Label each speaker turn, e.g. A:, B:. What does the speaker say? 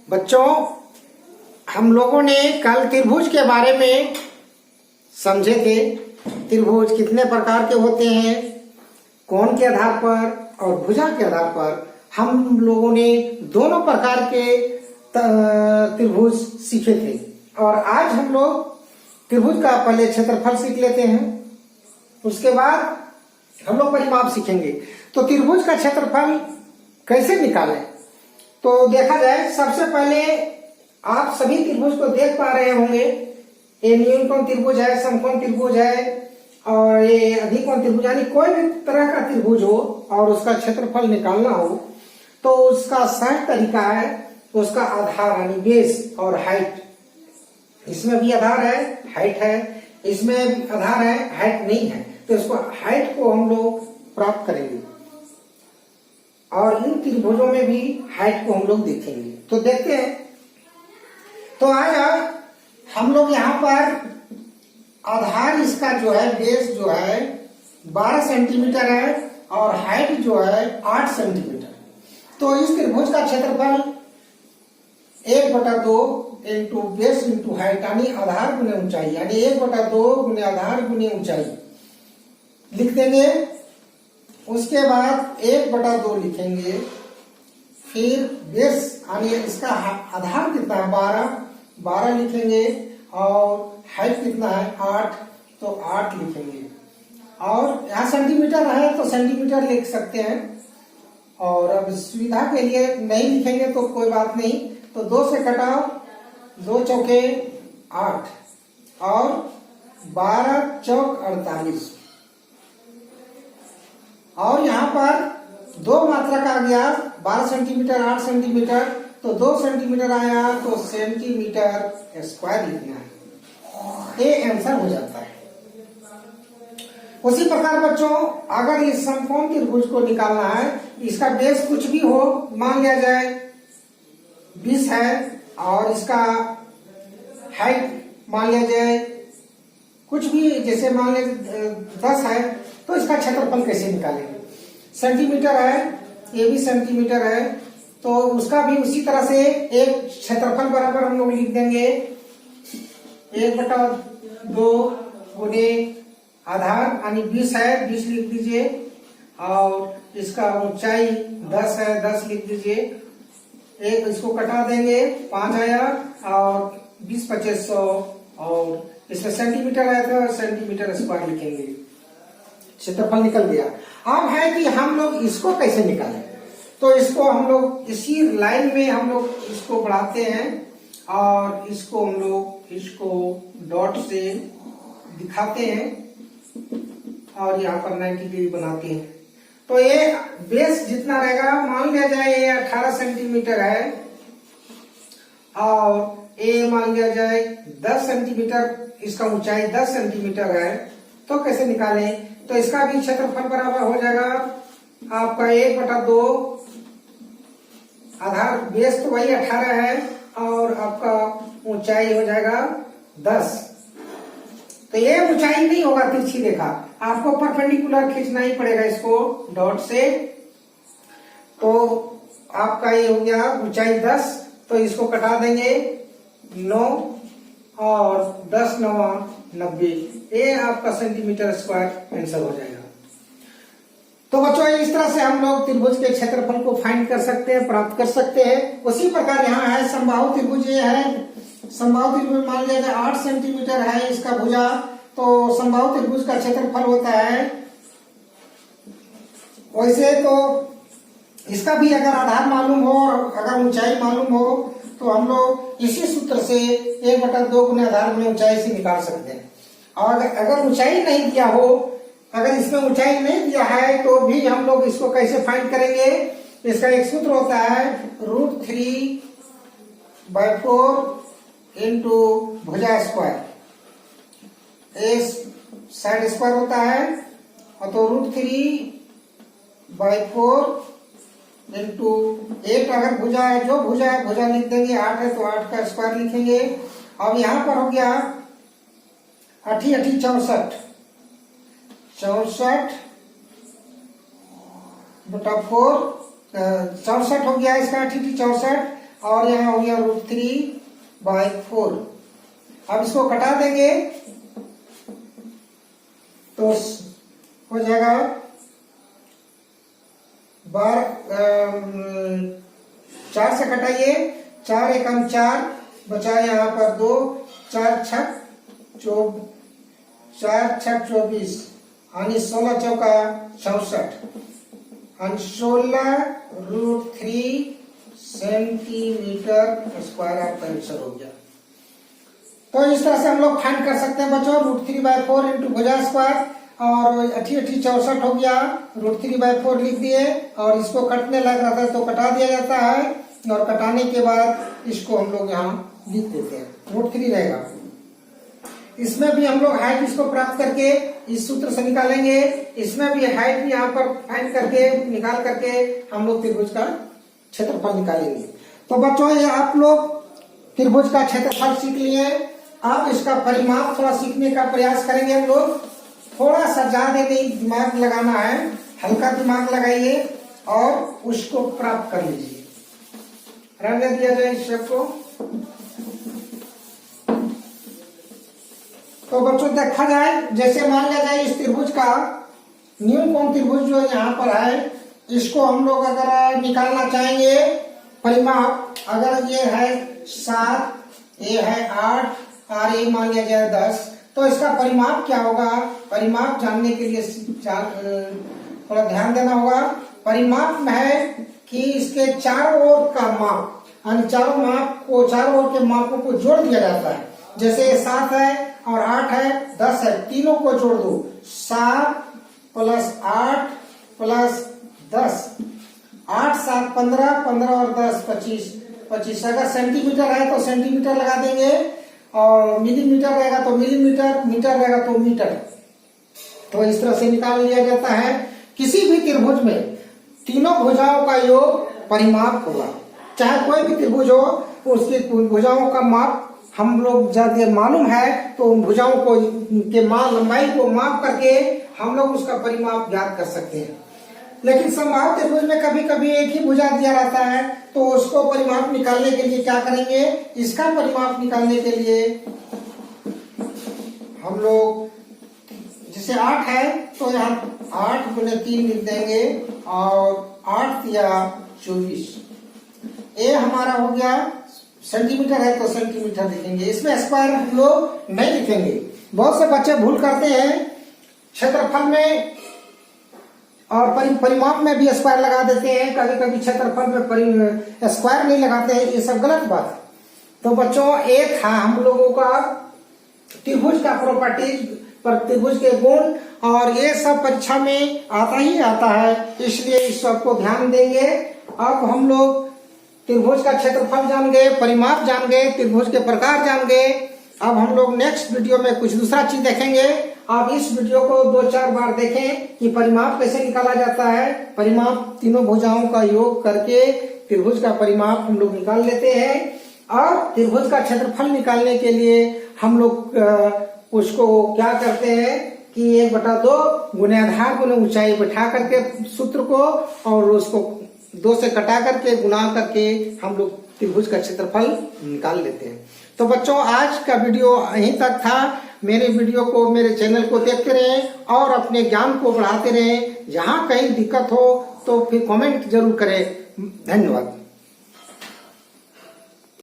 A: बच्चों, हम लोगों ने कल त्रिभुज के बारे में समझे थे। त्रिभुज कितने प्रकार के होते हैं, कोण के आधार पर और भुजा के आधार पर हम लोगों ने दोनों प्रकार के त्रिभुज सीखे थे। और आज हम लोग त्रिभुज का पहले क्षेत्रफल सीख लेते हैं, उसके बाद हम लोग परिमाप सीखेंगे। तो त्रिभुज का क्षेत्रफल कैसे निकालें, तो देखा जाए सबसे पहले आप सभी त्रिभुज को देख पा रहे होंगे। ये न्यूनकोण त्रिभुज है, समकोण त्रिभुज है और ये अधिकोण त्रिभुज, यानी कोई भी तरह का त्रिभुज हो और उसका क्षेत्रफल निकालना हो तो उसका सहज तरीका है उसका आधार यानी बेस और हाइट। इसमें भी आधार है, हाइट है, इसमें आधार है, हाइट नहीं है, तो इसको हाइट को हम लोग प्राप्त करेंगे और इन त्रिभुजों में भी हाइट को हम लोग देखेंगे। तो देखते हैं। तो आया हम लोग यहाँ पर आधार इसका जो है बेस जो है 12 सेंटीमीटर है और हाइट जो है 8 सेंटीमीटर। तो इस त्रिभुज का क्षेत्रफल 1/2 इंटू बेस इंटू हाइट यानी आधार गुने ऊंचाई, यानी 1/2 गुने आधार गुने ऊंचाई लिख देंगे। उसके बाद 1/2 लिखेंगे, फिर बेस यानी इसका आधार कितना है 12 लिखेंगे और हाइट कितना है 8, तो 8 लिखेंगे। और यहाँ सेंटीमीटर है तो सेंटीमीटर लिख सकते हैं, और अब सुविधा के लिए नहीं लिखेंगे तो कोई बात नहीं। तो 2 से कटाओ, 2 चौके 8 और 12 चौक 48। और यहाँ पर 2 मात्रक आ गया, 12 सेंटीमीटर 8 सेंटीमीटर, तो 2 सेंटीमीटर आया तो सेंटीमीटर स्क्वायर लिखना है, ये आंसर हो जाता है। उसी प्रकार बच्चों, अगर इस समकोण त्रिभुज को निकालना है, इसका बेस कुछ भी हो, मान लिया जाए 20 है और इसका हाइट मान लिया जाए कुछ भी, जैसे मान लिया 10 है, तो इसका क्षेत्रफल कैसे निकालेंगे। सेंटीमीटर है, ये भी सेंटीमीटर है, तो उसका भी उसी तरह से एक क्षेत्रफल बराबर हम लोग लिख देंगे 1/2 गुने आधार यानी 20 है, 20 लिख दीजिए, और इसका ऊंचाई 10 है, 10 लिख दीजिए। एक इसको कटा देंगे, 5 आया और 20 2500, और इसमें सेंटीमीटर आया था, सेंटीमीटर स्क्वायर लिखेंगे, क्षेत्रफल निकल गया। अब है कि हम लोग इसको कैसे निकालें, तो इसको हम लोग इसी लाइन में हम लोग इसको बढ़ाते हैं और इसको हम लोग इसको डॉट से दिखाते हैं और यहाँ पर 90 डिग्री बनाते हैं। तो ये बेस जितना रहेगा, मान लिया जाए ये 18 सेंटीमीटर है और ये मान लिया जाए 10 सेंटीमीटर, इसका ऊंचाई 10 सेंटीमीटर है। तो कैसे निकालें, तो इसका भी क्षेत्रफल बराबर हो जाएगा आपका 1/2 आधार, बेस तो वही 18 है और आपका ऊंचाई हो जाएगा 10। तो ये ऊंचाई नहीं होगा तिरछी रेखा, आपको परपेंडिकुलर खींचना ही पड़ेगा इसको डॉट से। तो आपका ये हो गया ऊंचाई 10, तो इसको कटा देंगे 9 और 10 9 90, ये आपका सेंटीमीटर स्क्वायर आंसर हो जाएगा। तो बच्चों, इस तरह से हम लोग त्रिभुज के क्षेत्रफल को फाइंड कर सकते हैं, प्राप्त कर सकते हैं। उसी प्रकार यहाँ है समबाहु त्रिभुज, ये है समबाहु त्रिभुज, मान लिया जाए 8 सेंटीमीटर है इसका भुजा, तो समबाहु त्रिभुज का क्षेत्रफल होता है। वैसे तो इसका भी अगर आधार मालूम हो और अगर ऊंचाई मालूम हो तो हम लोग इसी सूत्र से 1/2 गुने आधार गुने ऊंचाई से निकाल सकते हैं। और अगर ऊंचाई नहीं दिया हो, अगर इसमें ऊंचाई नहीं दिया है, तो भी हम लोग इसको कैसे फाइंड करेंगे। इसका एक सूत्र होता है √3/4 इंटू भुजा स्क्वायर, साइड स्क्वायर होता है, और तो √3/4 इंटू 8 अगर भुजा है, जो भुजा है भुजा लिख देंगे, 8 है तो 8 का स्क्वायर लिखेंगे। अब यहाँ पर हो गया 8 8 64 64/4 64 हो गया इसका 8 64 और यहाँ हो गया √3/4। अब इसको कटा देंगे तो हो जाएगा 4 से कटाइए, 4 एकम 4 बचा यहाँ पर 2, 4 छक 24 यानी 16 चौका 64 यानी 16√3 सेंटीमीटर स्क्वायर आपका आंसर हो गया। तो इस तरह से हम लोग फाइंड कर सकते हैं बच्चों, √3/4 इंटू भुजा स्क्वायर, और 88 64 हो गया, √3/4 लिख दिए, और इसको कटने लग रहा था तो कटा दिया जाता है, और कटाने के बाद इसको हम लोग यहाँ लिख देते हैं, √3 रहेगा। इसमें भी हम लोग हाइट इसको प्राप्त करके इस सूत्र से निकालेंगे, इसमें भी हाइट यहाँ पर फाइंड करके निकाल करके हम लोग त्रिभुज का क्षेत्रफल निकालेंगे। तो बच्चों ये आप लोग त्रिभुज का क्षेत्रफल सीख लिए, अब इसका परिमाप थोड़ा सीखने का प्रयास करेंगे हम लोग। थोड़ा सा ज्यादा नहीं दिमाग लगाना है, हल्का दिमाग लगाइए और उसको प्राप्त कर लीजिए। रहने दिया जाए इस शब्द को। तो बच्चों देखा जाए, जैसे मान लिया जाए इस त्रिभुज का न्यूनकोण त्रिभुज जो यहाँ पर है, इसको हम लोग अगर निकालना चाहेंगे परिमाप, अगर ये है 7, ये है 8 और ये मान लिया जाए 10, तो इसका परिमाप क्या होगा? परिमाप जानने के लिए थोड़ा ध्यान देना होगा। परिमाप में है कि इसके चारों ओर का माप, यानी चारों ओर के मापों को जोड़ दिया जाता है। जैसे 7 है और 8 है, 10 है, तीनों को जोड़ दो, 7 + 8 + 10, 8 7 15, 15 और 10 25। अगर सेंटीमीटर है तो सेंटीमीटर लगा देंगे, और मिलीमीटर रहेगा तो मिलीमीटर, मीटर रहेगा तो मीटर। तो इस तरह से निकाल लिया जाता है। किसी भी त्रिभुज में तीनों भुजाओं का योग परिमाप होगा, चाहे कोई भी त्रिभुज हो, उसकी भुजाओं का माप हम लोग जब ये मालूम है तो उन भुजाओं को के लंबाई को माप करके हम लोग उसका परिमाप ज्ञात कर सकते हैं। लेकिन समबाहु त्रिभुज में कभी कभी एक ही भुजा दिया रहता है, तो उसको परिमाप निकालने के लिए क्या करेंगे? इसका परिमाप निकालने के लिए हम लोग, जैसे 8 है तो यहाँ 8 × 3 लिख देंगे, और 8 या 24। ये हमारा हो गया। सेंटीमीटर है तो सेंटीमीटर लिखेंगे, इसमें स्क्वायर हम लोग नहीं लिखेंगे। बहुत से बच्चे भूल करते हैं, क्षेत्रफल में और परिमाप में भी स्क्वायर लगा देते हैं, कभी कभी क्षेत्रफल में स्क्वायर नहीं लगाते हैं, ये सब गलत बात है। तो बच्चों एक था हम लोगों का त्रिभुज का प्रॉपर्टीज पर त्रिभुज के गुण, और ये सब परीक्षा में आता ही आता है, इसलिए इस सब को ध्यान देंगे। अब हम लोग त्रिभुज का क्षेत्रफल जान गए, परिमाप जान गए, त्रिभुज के प्रकार जान गए। अब हम लोग नेक्स्ट वीडियो में कुछ दूसरा चीज देखेंगे। आप इस वीडियो को 2-4 बार देखें कि परिमाप कैसे निकाला जाता है। परिमाप तीनों भुजाओं का योग करके त्रिभुज का परिमाप हम लोग निकाल लेते हैं, और त्रिभुज का क्षेत्रफल निकालने के लिए हम लोग उसको क्या करते हैं कि 1/2 गुणे आधार गुणे ऊंचाई बैठा करके सूत्र को, और उसको 2 से कटा करके गुणा करके हम लोग त्रिभुज का क्षेत्रफल निकाल लेते हैं। तो बच्चों आज का वीडियो यहीं तक था। मेरे वीडियो को, मेरे चैनल को देखते रहें और अपने ज्ञान को बढ़ाते रहें। जहाँ कहीं दिक्कत हो तो फिर कमेंट जरूर करें। धन्यवाद।